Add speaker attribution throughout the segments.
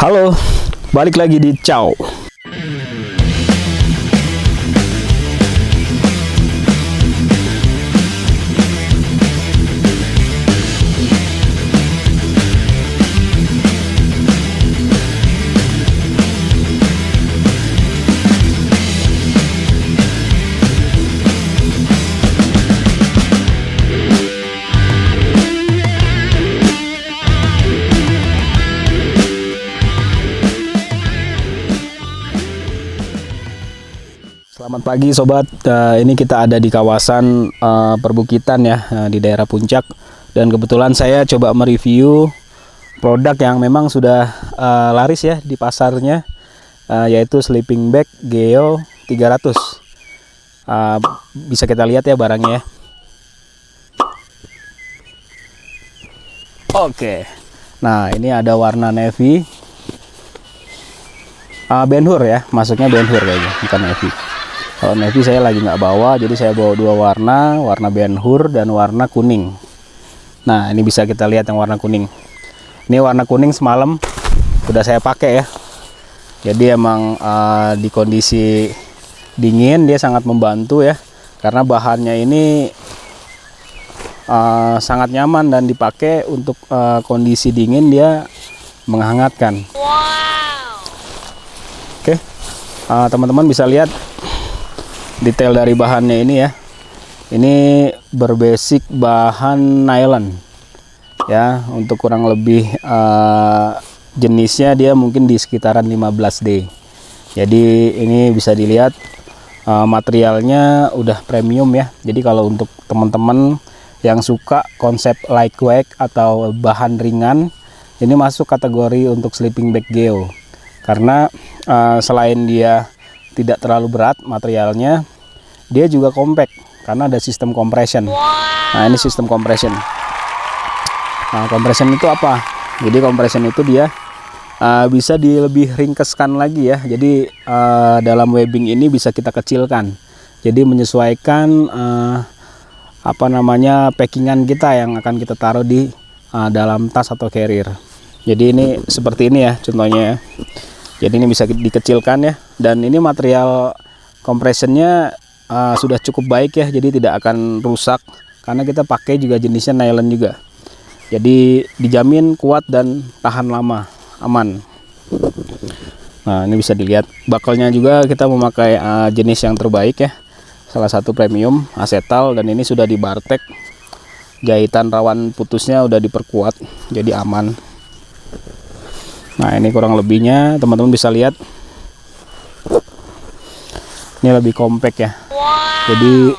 Speaker 1: Halo, balik lagi di Ciao. Selamat pagi sobat. Ini kita ada di kawasan perbukitan ya, di daerah Puncak. Dan kebetulan saya coba mereview produk yang memang sudah laris ya di pasarnya, yaitu Sleeping Bag Geo 300. Bisa kita lihat ya barangnya ya. Oke. Nah, ini ada warna navy. Ben Hur ya, masuknya Ben Hur kayaknya, bukan navy. Kalau navy saya lagi nggak bawa, jadi saya bawa dua warna Ben Hur dan warna kuning. Nah, ini bisa kita lihat yang warna kuning. Ini warna kuning semalam udah saya pakai ya. Jadi emang di kondisi dingin dia sangat membantu ya, karena bahannya ini sangat nyaman dan dipakai untuk kondisi dingin, dia menghangatkan. Oke, teman-teman bisa lihat detail dari bahannya ini ya. Ini berbasic bahan nylon ya, untuk kurang lebih jenisnya dia mungkin di sekitaran 15D. Jadi ini bisa dilihat materialnya udah premium ya. Jadi kalau untuk teman-teman yang suka konsep lightweight atau bahan ringan, ini masuk kategori untuk Sleeping Bag Geo. Karena selain dia tidak terlalu berat materialnya, dia juga compact karena ada sistem compression. Nah, ini sistem compression. Nah, compression itu apa? Jadi compression itu dia bisa lebih ringkeskan lagi ya. Jadi dalam webbing ini bisa kita kecilkan. Jadi menyesuaikan packingan kita yang akan kita taruh di dalam tas atau carrier. Jadi ini seperti ini ya contohnya ya. Jadi ini bisa dikecilkan ya, dan ini material compressionnya sudah cukup baik ya, jadi tidak akan rusak karena kita pakai juga jenisnya nylon juga. Jadi dijamin kuat dan tahan lama, aman. Nah, ini bisa dilihat bakalnya juga kita memakai jenis yang terbaik ya, salah satu premium acetal, dan ini sudah di Bartek. Jahitan rawan putusnya udah diperkuat, jadi aman. Nah, ini kurang lebihnya teman-teman bisa lihat. Ini lebih compact ya. Jadi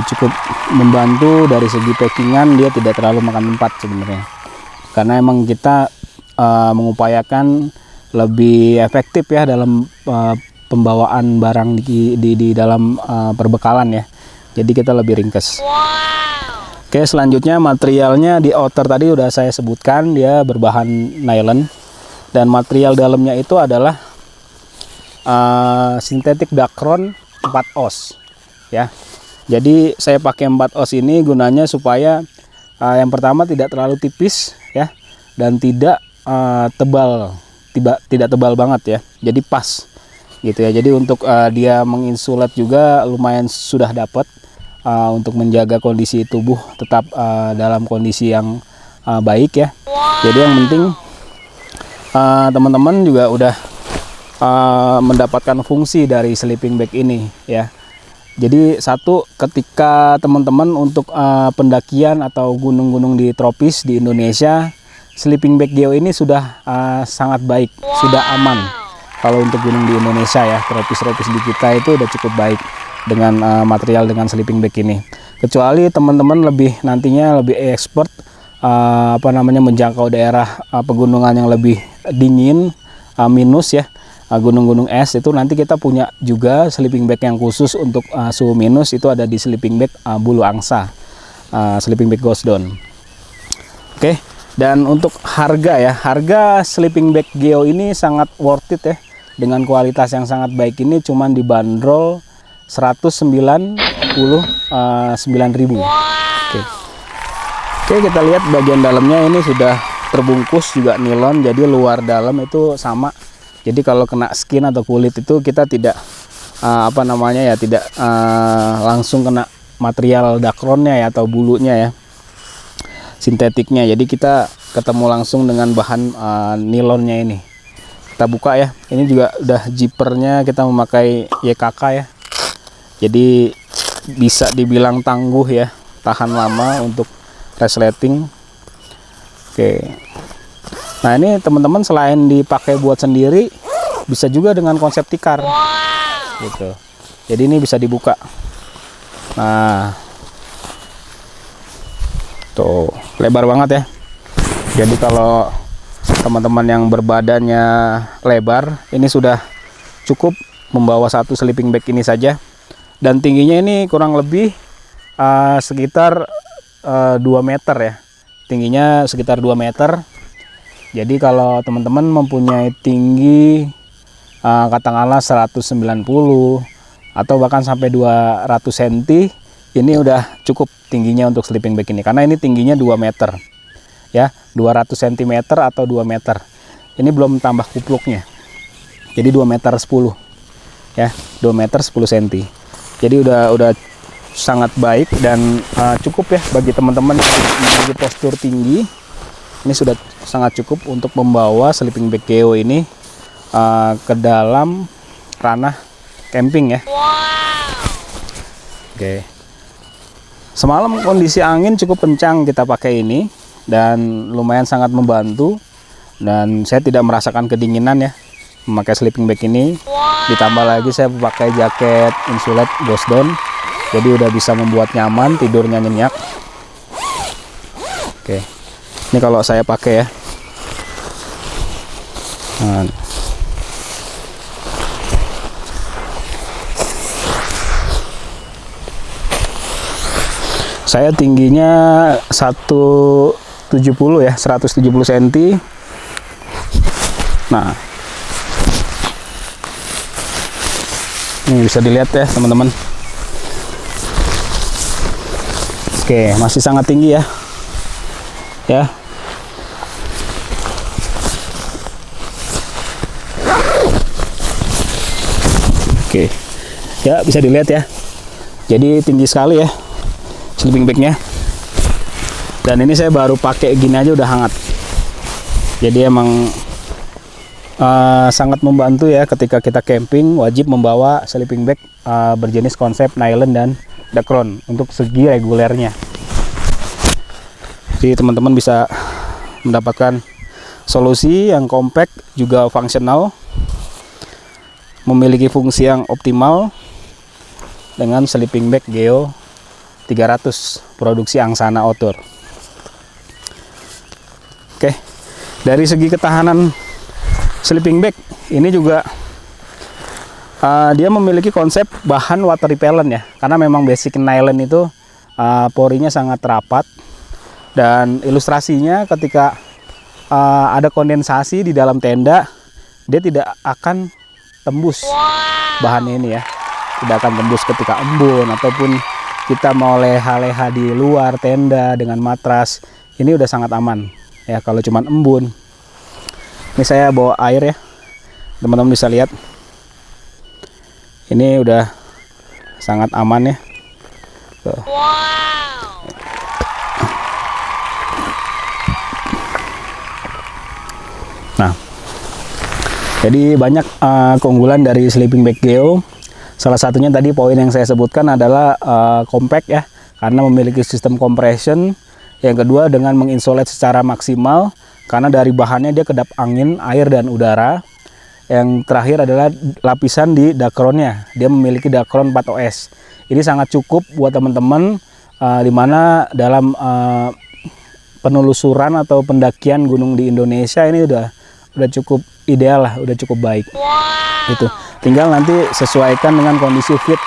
Speaker 1: cukup membantu dari segi packingan, dia tidak terlalu makan tempat sebenarnya. Karena emang kita mengupayakan lebih efektif ya dalam pembawaan barang di dalam perbekalan ya. Jadi kita lebih ringkes. Oke, selanjutnya materialnya di outer tadi udah saya sebutkan, dia berbahan nylon. Dan material dalamnya itu adalah sintetik Dacron 4 oz ya. Jadi saya pakai 4 oz ini gunanya supaya yang pertama tidak terlalu tipis ya, dan tidak tebal banget ya. Jadi pas gitu ya. Jadi untuk dia menginsulat juga lumayan sudah dapat untuk menjaga kondisi tubuh tetap dalam kondisi yang baik ya. Jadi yang penting teman-teman juga udah mendapatkan fungsi dari sleeping bag ini ya. Jadi satu, ketika teman-teman untuk pendakian atau gunung-gunung di tropis di Indonesia, Sleeping Bag Geo ini sudah sangat baik, sudah aman. Kalau untuk gunung di Indonesia ya, tropis-tropis di kita itu udah cukup baik dengan material dengan sleeping bag ini. Kecuali teman-teman nantinya lebih expert menjangkau daerah pegunungan yang lebih dingin, minus ya, gunung-gunung es, itu nanti kita punya juga sleeping bag yang khusus untuk suhu minus. Itu ada di Sleeping Bag Bulu Angsa, Sleeping Bag Ghost Down. Oke, dan untuk harga ya, harga Sleeping Bag Geo ini sangat worth it ya, dengan kualitas yang sangat baik ini cuman dibanderol 199.000. Oke, kita lihat bagian dalamnya ini sudah terbungkus juga nilon, jadi luar dalam itu sama. Jadi kalau kena skin atau kulit itu kita tidak tidak langsung kena material dakronnya ya, atau bulunya ya, sintetiknya. Jadi kita ketemu langsung dengan bahan nilonnya ini. Kita buka ya, ini juga udah zippernya kita memakai YKK ya, jadi bisa dibilang tangguh ya, tahan lama untuk resleting. Oke, nah ini teman-teman selain dipakai buat sendiri, bisa juga dengan konsep tikar gitu. Jadi ini bisa dibuka. Nah tuh lebar banget ya. Jadi kalau teman-teman yang berbadannya lebar, ini sudah cukup membawa satu sleeping bag ini saja. Dan tingginya ini kurang lebih sekitar 2 meter ya. Tingginya sekitar 2 meter. Jadi kalau teman-teman mempunyai tinggi katakanlah 190 atau bahkan sampai 200 cm, ini udah cukup tingginya untuk sleeping bag ini, karena ini tingginya 2 meter ya, 200 cm atau 2 meter. Ini belum tambah kupluknya, jadi 2 meter 10 ya, 2 meter 10 cm. Jadi udah sangat baik dan cukup ya bagi teman-teman yang memiliki postur tinggi. Ini sudah sangat cukup untuk membawa sleeping bag Geo ini ke dalam ranah camping ya. Oke. Semalam kondisi angin cukup kencang kita pakai ini dan lumayan sangat membantu, dan saya tidak merasakan kedinginan ya memakai sleeping bag ini. Ditambah lagi saya pakai jaket insulate ghost down, jadi udah bisa membuat nyaman, tidurnya nyenyak. Oke, ini kalau saya pakai ya. Nah, saya tingginya 170 ya, 170 cm. Nah, ini bisa dilihat ya teman-teman. Oke, masih sangat tinggi ya. Ya. Oke. Ya, bisa dilihat ya. Jadi tinggi sekali ya sleeping bagnya. Dan ini saya baru pakai gini aja udah hangat. Jadi emang sangat membantu ya ketika kita camping, wajib membawa sleeping bag berjenis konsep nylon dan Dacron untuk segi regulernya. Jadi teman-teman bisa mendapatkan solusi yang compact juga fungsional, memiliki fungsi yang optimal dengan sleeping bag Geo 300 produksi Angsana Outdoor. Oke, dari segi ketahanan sleeping bag ini juga dia memiliki konsep bahan water repellent ya, karena memang basic nylon itu porinya sangat rapat, dan ilustrasinya ketika ada kondensasi di dalam tenda, dia tidak akan tembus bahan ini ya, tidak akan tembus ketika embun ataupun kita mau leha-leha di luar tenda dengan matras. Ini udah sangat aman ya kalau cuman embun. Ini saya bawa air ya, teman-teman bisa lihat. Ini udah sangat aman ya. Tuh. Nah, jadi banyak keunggulan dari sleeping bag Geo. Salah satunya tadi poin yang saya sebutkan adalah compact ya, karena memiliki sistem compression. Yang kedua dengan menginsulate secara maksimal, karena dari bahannya dia kedap angin, air, dan udara. Yang terakhir adalah lapisan di Dacronnya, dia memiliki Dacron 4OS. Ini sangat cukup buat teman-teman dimana dalam penelusuran atau pendakian gunung di Indonesia ini udah cukup ideal lah, udah cukup baik. Gitu. Tinggal nanti sesuaikan dengan kondisi fit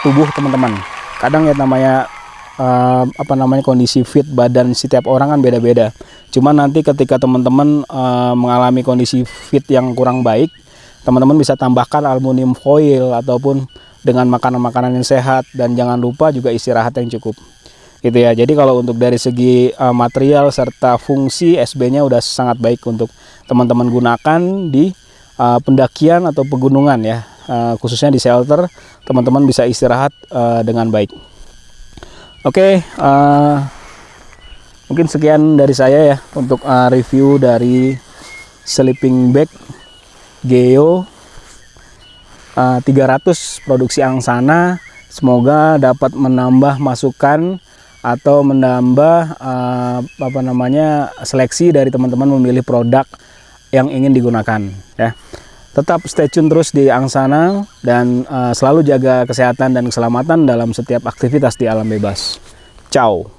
Speaker 1: tubuh teman-teman. Kadang ya namanya kondisi fit badan setiap orang kan beda-beda. Cuma nanti ketika teman-teman mengalami kondisi fit yang kurang baik, teman-teman bisa tambahkan aluminium foil ataupun dengan makanan-makanan yang sehat, dan jangan lupa juga istirahat yang cukup. gitu ya. Jadi kalau untuk dari segi material serta fungsi, SB-nya udah sangat baik untuk teman-teman gunakan di pendakian atau pegunungan ya. Khususnya di shelter, teman-teman bisa istirahat dengan baik. Oke, mungkin sekian dari saya ya untuk review dari sleeping bag Geo 300 produksi Angsana. Semoga dapat menambah masukan atau menambah seleksi dari teman-teman memilih produk yang ingin digunakan ya. Tetap stay tune terus di Angsana dan selalu jaga kesehatan dan keselamatan dalam setiap aktivitas di alam bebas. Ciao.